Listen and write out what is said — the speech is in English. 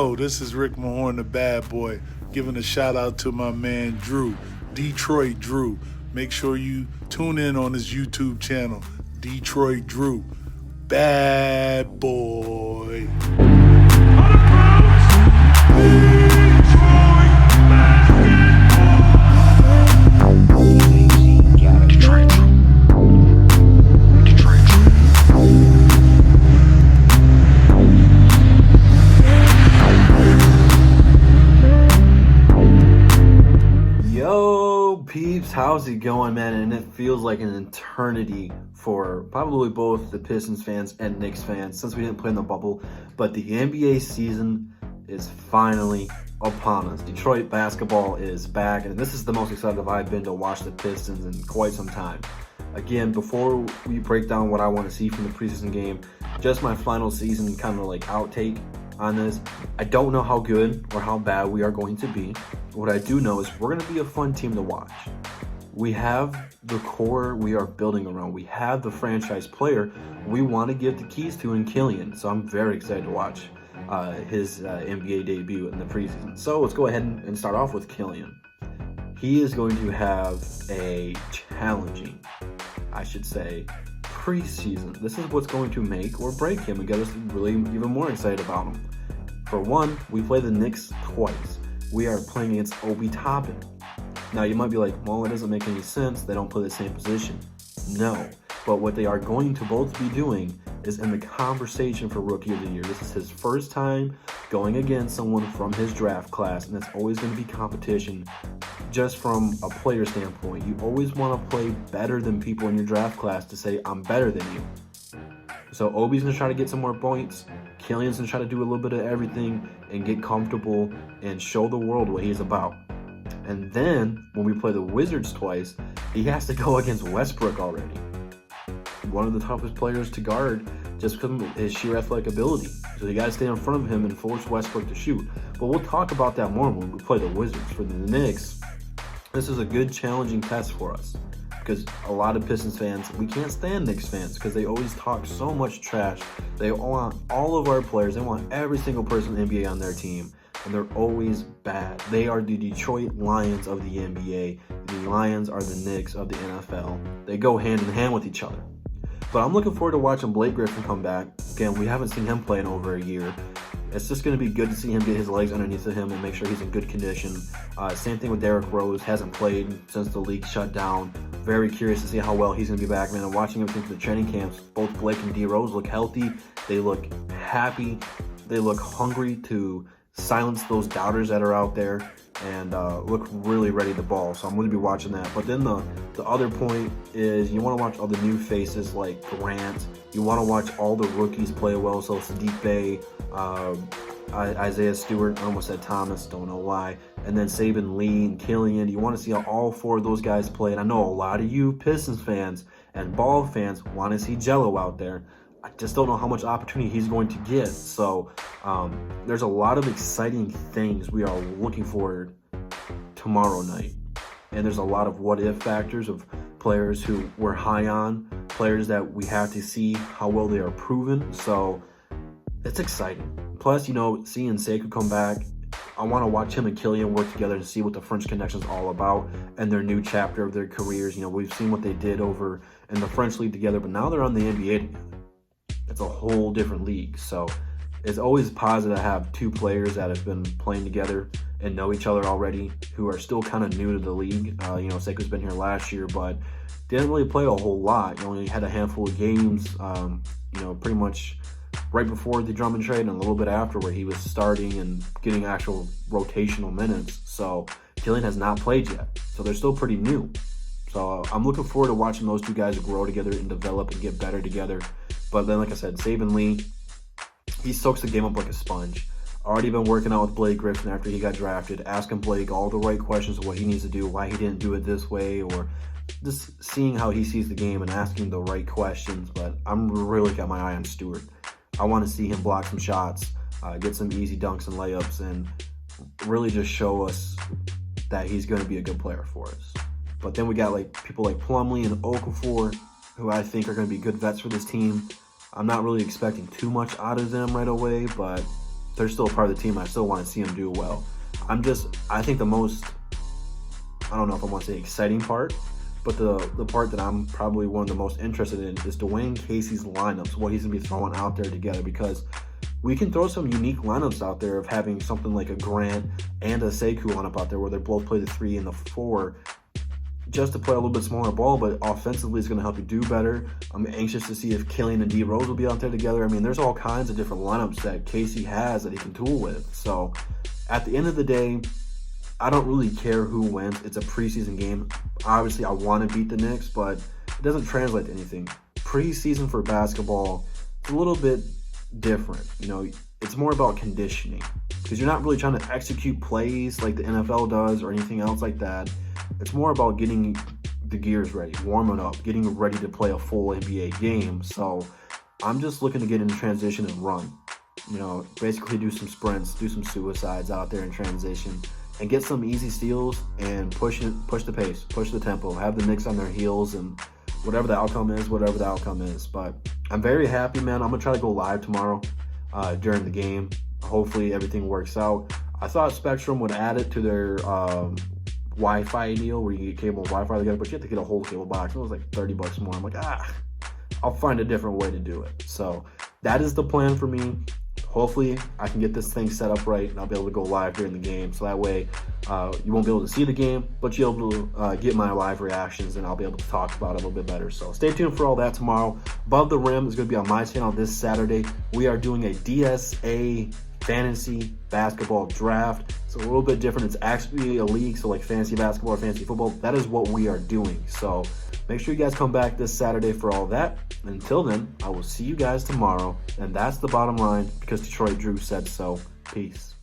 Oh, this is Rick Mahorn, the bad boy, giving a shout out to my man Drew, Detroit Drew. Make sure you tune in on his YouTube channel, Detroit Drew. Bad boy. Peeps, how's it going, man? And it feels like an eternity for probably both the Pistons fans and Knicks fans since we didn't play in the bubble. But the NBA season is finally upon us. Detroit basketball is back, and this is the most excited I've been to watch the Pistons in quite some time. Again, before we break down what I want to see from the preseason game, just my final season kind of like outtake on this. I don't know how good or how bad we are going to be. What I do know is we're going to be a fun team to watch. We have the core we are building around. We have the franchise player we want to give the keys to in Killian. So I'm very excited to watch his NBA debut in the preseason. So let's go ahead and start off with Killian. He is going to have a challenging, I should say, preseason. This is what's going to make or break him and get us really even more excited about him. For one, we play the Knicks twice. We are playing against Obi Toppin. Now you might be like, well, it doesn't make any sense. They don't play the same position. No, but what they are going to both be doing is in the conversation for Rookie of the Year. This is his first time going against someone from his draft class, and it's always going to be competition. Just from a player standpoint, you always want to play better than people in your draft class to say, I'm better than you. So Obi's going to try to get some more points. Killian's going to try to do a little bit of everything and get comfortable and show the world what he's about. And then when we play the Wizards twice, he has to go against Westbrook already. One of the toughest players to guard just because of his sheer athletic ability. So you got to stay in front of him and force Westbrook to shoot. But we'll talk about that more when we play the Wizards. For the Knicks, this is a good challenging test for us. Because a lot of Pistons fans, we can't stand Knicks fans because they always talk so much trash. They want all of our players. They want every single person in the NBA on their team. And they're always bad. They are the Detroit Lions of the NBA. The Lions are the Knicks of the NFL. They go hand in hand with each other. But I'm looking forward to watching Blake Griffin come back. Again, we haven't seen him play in over a year. It's just going to be good to see him get his legs underneath of him and make sure he's in good condition. Same thing with Derrick Rose. Hasn't played since the league shut down. Very curious to see how well he's going to be back, man. And watching him through the training camps, both Blake and D Rose look healthy. They look happy. They look hungry to silence those doubters that are out there and look really ready to ball. So I'm going to be watching that. But then the other point is you want to watch all the new faces like Grant. You want to watch all the rookies play well. So Sadiq Bey, Isaiah Stewart, I almost said Thomas, don't know why. And then Saban Lee and Killian. You want to see how all four of those guys play. And I know a lot of you Pistons fans and ball fans want to see Jello out there. I just don't know how much opportunity he's going to get. So there's a lot of exciting things we are looking forward tomorrow night. And there's a lot of what-if factors of players who we're high on, players that we have to see how well they are proven. So it's exciting. Plus, seeing Sekou come back, I want to watch him and Killian work together and see what the French Connection is all about and their new chapter of their careers. We've seen what they did over in the French League together, but now they're on the NBA together. It's a whole different league. So it's always positive to have two players that have been playing together and know each other already, who are still kind of new to the league. Sekou's been here last year, but didn't really play a whole lot. He only had a handful of games, pretty much right before the Drummond trade and a little bit after, where he was starting and getting actual rotational minutes. So Killian has not played yet. So they're still pretty new. So I'm looking forward to watching those two guys grow together and develop and get better together. But then, like I said, Saban Lee, he soaks the game up like a sponge. Already been working out with Blake Griffin after he got drafted, asking Blake all the right questions of what he needs to do, why he didn't do it this way, or just seeing how he sees the game and asking the right questions. But I'm really got my eye on Stewart. I want to see him block some shots, get some easy dunks and layups, and really just show us that he's going to be a good player for us. But then we got people like Plumlee and Okafor, who I think are going to be good vets for this team. I'm not really expecting too much out of them right away, but they're still a part of the team. I still want to see them do well. I think the most, I don't know if I want to say exciting part, but the part that I'm probably one of the most interested in is Dwayne Casey's lineups, what he's going to be throwing out there together, because we can throw some unique lineups out there of having something like a Grant and a Sekou lineup out there where they both play the 3 and the 4 just to play a little bit smaller ball, but offensively it's going to help you do better. I'm anxious to see if Killian and D Rose will be out there together. I mean, there's all kinds of different lineups that Casey has that he can tool with. So at the end of the day, I don't really care who wins. It's a preseason game. Obviously, I want to beat the Knicks, but it doesn't translate to anything. Preseason for basketball, it's a little bit different. You know, it's more about conditioning because you're not really trying to execute plays like the NFL does or anything else like that. It's more about getting the gears ready, warming up, getting ready to play a full NBA game. So I'm just looking to get into transition and run. You know, basically do some sprints, do some suicides out there in transition, and get some easy steals and push the pace, push the tempo, have the Knicks on their heels, and whatever the outcome is. But I'm very happy, man. I'm gonna try to go live tomorrow during the game. Hopefully everything works out. I thought Spectrum would add it to their Wi-Fi deal where you get cable and Wi-Fi together, but you have to get a whole cable box. It was like $30 more. I'm like, I'll find a different way to do it. So that is the plan for me. Hopefully I can get this thing set up right and I'll be able to go live during the game. So that way you won't be able to see the game, but you'll be able to get my live reactions and I'll be able to talk about it a little bit better. So stay tuned for all that tomorrow. Above the Rim is going to be on my channel this Saturday. We are doing a DSA fantasy basketball draft. It's a little bit different. It's actually a league, so like fantasy basketball or fantasy football. That is what we are doing. So make sure you guys come back this Saturday for all that. Until then, I will see you guys tomorrow. And that's the bottom line because Detroit Drew said so. Peace.